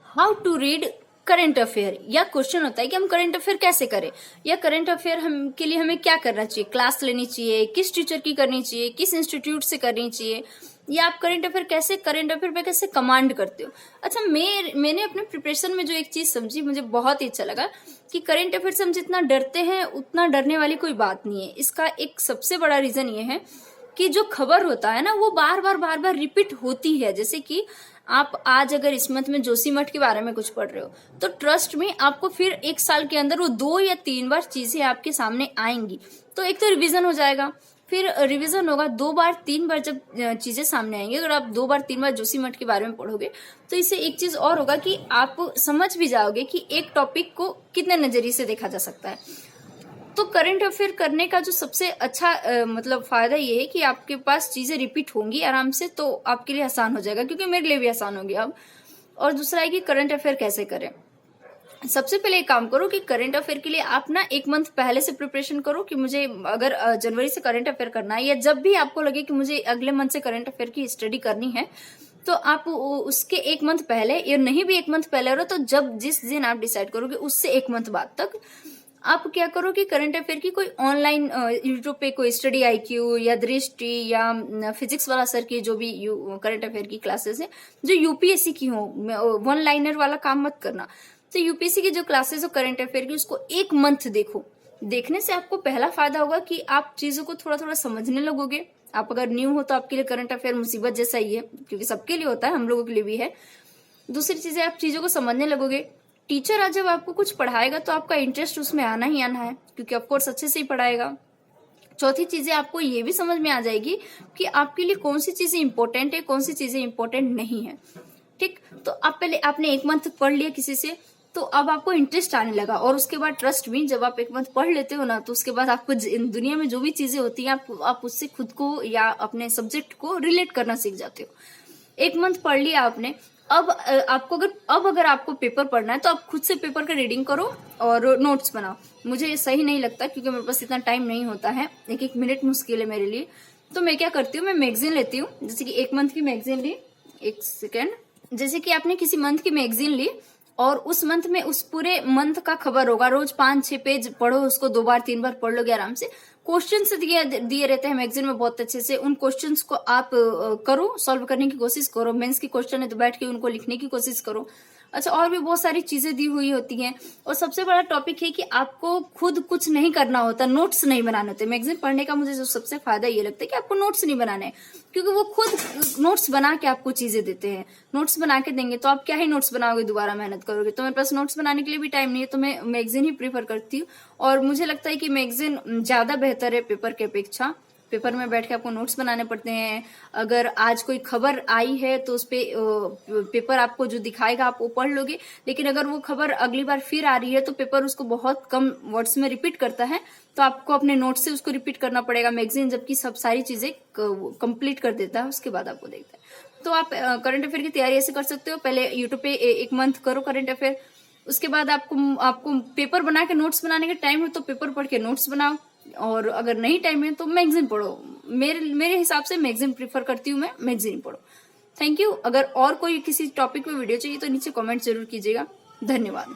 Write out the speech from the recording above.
How to read current affair, या question होता है कि हम करंट अफेयर कैसे करें, या करंट अफेयर हम के लिए हमें क्या करना चाहिए, क्लास लेनी चाहिए, किस टीचर की करनी चाहिए, किस इंस्टीट्यूट से करनी चाहिए, या आप करंट अफेयर पे कैसे कमांड करते हो। अच्छा, मैंने अपने प्रिपरेशन में जो एक चीज समझी, मुझे बहुत ही अच्छा लगा कि करंट अफेयर से हम जितना डरते हैं उतना डरने वाली कोई बात नहीं है। इसका एक सबसे बड़ा रीजन ये है कि जो खबर होता है ना, वो बार बार रिपीट होती है। जैसे कि आप आज अगर इस मंथ में जोशीमठ के बारे में कुछ पढ़ रहे हो, तो ट्रस्ट में आपको फिर एक साल के अंदर वो 2 या 3 बार चीजें आपके सामने आएंगी। तो एक तो रिवीजन हो जाएगा, फिर रिवीजन होगा 2 बार 3 बार जब चीजें सामने आएंगी। अगर आप 2 बार 3 बार जोशीमठ के बारे में पढ़ोगे तो इससे एक चीज और होगा कि आप समझ भी जाओगे कि एक टॉपिक को कितने नजरिए से देखा जा सकता है। तो करंट अफेयर करने का जो सबसे अच्छा मतलब फायदा ये है कि आपके पास चीजें रिपीट होंगी आराम से, तो आपके लिए आसान हो जाएगा, क्योंकि मेरे लिए भी आसान हो गया अब। और दूसरा है कि करंट अफेयर कैसे करें। सबसे पहले एक काम करो कि करंट अफेयर के लिए आप ना 1 मंथ पहले से प्रिपरेशन करो कि मुझे अगर जनवरी से करंट अफेयर करना है, या जब भी आपको लगे कि मुझे अगले मंथ से करंट अफेयर की स्टडी करनी है, तो आप उसके 1 मंथ पहले, या नहीं भी 1 मंथ पहले हो तो जब जिस दिन आप डिसाइड करोगे उससे 1 मंथ बाद तक आप क्या करो कि करंट अफेयर की कोई ऑनलाइन यूट्यूब पे कोई स्टडी IQ या दृष्टि या फिजिक्स वाला सर की जो भी करंट अफेयर की क्लासेस है जो UPSC की हो, 1 लाइनर वाला काम मत करना। तो UPSC की जो क्लासेस हो करंट अफेयर की, उसको 1 मंथ देखो। देखने से आपको पहला फायदा होगा कि आप चीजों को थोड़ा थोड़ा समझने लगोगे। आप अगर न्यू हो तो आपके लिए करंट अफेयर मुसीबत जैसा ही है, क्योंकि सबके लिए होता है, हम लोगों के लिए भी है। दूसरी चीज है, आप चीजों को समझने लगोगे। टीचर आज जब आपको कुछ पढ़ाएगा तो आपका इंटरेस्ट उसमें आना ही आना है, क्योंकि ऑफकोर्स अच्छे से ही पढ़ाएगा। चौथी चीजें, आपको ये भी समझ में आ जाएगी कि आपके लिए कौन सी चीजें इंपॉर्टेंट है, कौन सी चीजें इंपॉर्टेंट नहीं है। ठीक, तो आप पहले आपने 1 मंथ पढ़ लिया किसी से, तो अब आपको इंटरेस्ट आने लगा, और उसके बाद ट्रस्ट भी, जब आप 1 मंथ पढ़ लेते हो ना, तो उसके बाद आपको दुनिया में जो भी चीजें होती हैं आप उससे खुद को या अपने सब्जेक्ट को रिलेट करना सीख जाते हो। 1 मंथ पढ़ लिया आपने, अब अगर आपको पेपर पढ़ना है तो आप खुद से पेपर का रीडिंग करो और नोट्स बनाओ। मुझे ये सही नहीं लगता, क्योंकि मेरे पास इतना टाइम नहीं होता है, 1 मिनट मुश्किल है मेरे लिए। तो मैं क्या करती हूँ, मैं मैगजीन लेती हूँ। जैसे कि 1 मंथ की मैगजीन ली, 1 सेकेंड, जैसे कि आपने किसी मंथ की मैगजीन ली और उस मंथ में उस पूरे मंथ का खबर होगा, रोज 5-6 पेज पढ़ो, उसको 2 बार 3 बार पढ़ लोगे आराम से। क्वेश्चन दिए रहते हैं मैगजीन में बहुत अच्छे से, उन क्वेश्चंस को आप करो, सॉल्व करने की कोशिश करो। मेंस की क्वेश्चन है तो बैठ के उनको लिखने की कोशिश करो। अच्छा, और भी बहुत सारी चीजें दी हुई होती हैं। और सबसे बड़ा टॉपिक है कि आपको खुद कुछ नहीं करना होता, नोट्स नहीं बनाने होते। मैगजीन पढ़ने का मुझे जो सबसे फायदा ये लगता है कि आपको नोट्स नहीं बनाने हैं, क्योंकि वो खुद नोट्स बना के आपको चीजें देते हैं। नोट्स बना के देंगे तो आप क्या ही नोट्स बनाओगे, दोबारा मेहनत करोगे। तो मेरे पास नोट्स बनाने के लिए भी टाइम नहीं है, तो मैं मैगजीन ही प्रीफर करती हूँ। और मुझे लगता है कि मैगजीन ज्यादा बेहतर है पेपर के अपेक्षा। पेपर में बैठ के आपको नोट्स बनाने पड़ते हैं। अगर आज कोई खबर आई है तो उस पे पेपर आपको जो दिखाएगा आप वो पढ़ लोगे, लेकिन अगर वो खबर अगली बार फिर आ रही है तो पेपर उसको बहुत कम वर्ड्स में रिपीट करता है, तो आपको अपने नोट्स से उसको रिपीट करना पड़ेगा। मैगजीन जबकि सब सारी चीजें कंप्लीट कर देता है, उसके बाद आपको देखता है। तो आप करंट अफेयर की तैयारी ऐसे कर सकते हो। पहले यूट्यूब पे 1 मंथ करो करंट अफेयर, उसके बाद आपको पेपर बना के नोट्स बनाने का टाइम है तो पेपर पढ़ के नोट्स बनाओ, और अगर नहीं टाइम है तो मैगजीन पढ़ो। मेरे हिसाब से मैगजीन प्रीफर करती हूँ, मैं मैगजीन पढ़ो। Thank you. अगर और कोई किसी टॉपिक पे वीडियो चाहिए तो नीचे कमेंट जरूर कीजिएगा। धन्यवाद।